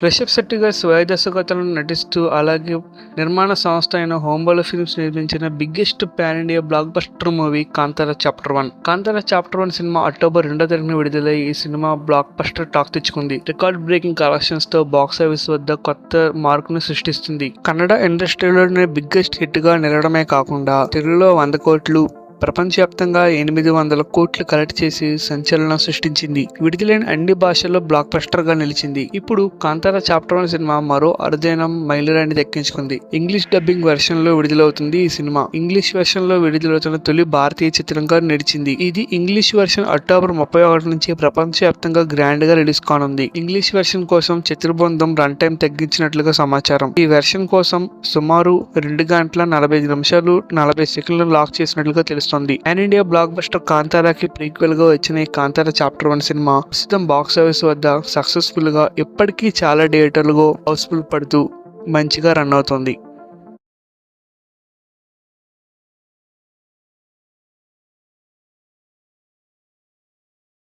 రిషబ్ శెట్టి గారు స్వయ దర్శకత్వంలో నటిస్తూ అలాగే నిర్మాణ సంస్థ అయిన హోంబాల ఫిల్మ్స్ నిర్మించిన biggest pan India block buster movie Kantara chapter 1. Kantara chapter 1 cinema October 2వ తారీఖున విడుదలై ఈ సినిమా బ్లాక్ బస్టర్ టాక్ తెచ్చుకుంది. రికార్డ్ బ్రేకింగ్ కలెక్షన్స్ తో బాక్స్ ఆఫీస్ వద్ద కొత్త మార్కును సృష్టిస్తుంది. కన్నడ ఇండస్ట్రీలోనే బిగ్గెస్ట్ హిట్ గా నిలవడమే కాకుండా తెలుగులో 100 కోట్లు, ప్రపంచవ్యాప్తంగా 800 కోట్లు కలెక్ట్ చేసి సంచలనం సృష్టించింది. విడుదలైన అన్ని భాషల్లో బ్లాక్ బస్టర్ గా నిలిచింది. ఇప్పుడు కాంతారా చాప్టర్ 1 సినిమా మరో అరుదైన మైలురాయిని దక్కించుకుంది. ఇంగ్లీష్ డబ్బింగ్ వెర్షన్ లో విడుదలవుతుంది. ఈ సినిమా ఇంగ్లీష్ వెర్షన్ లో విడుదలవుతున్న తొలి భారతీయ చిత్రంగా నిలిచింది. ఇది ఇంగ్లీష్ వెర్షన్ అక్టోబర్ 31 నుంచి ప్రపంచవ్యాప్తంగా గ్రాండ్ గా రిలీజ్ కానుంది. ఇంగ్లీష్ వెర్షన్ కోసం చిత్రబృందం రన్ టైం తగ్గించినట్లుగా సమాచారం. ఈ వెర్షన్ కోసం సుమారు 2 గంటల 45 నిమిషాలు 40 సెకండ్లు లాక్ చేసినట్లుగా తెలుస్తుంది. పాన్ ఇండియా బ్లాక్ బస్టర్ కాంతారాకి ప్రీక్వెల్ గా వచ్చిన ఈ కాంతారా చాప్టర్ 1 సినిమా ప్రస్తుతం బాక్స్ ఆఫీస్ వద్ద సక్సెస్ఫుల్ గా ఇప్పటికీ చాలా థియేటర్లుగా హౌస్ఫుల్ పడుతూ మంచిగా రన్ అవుతుంది.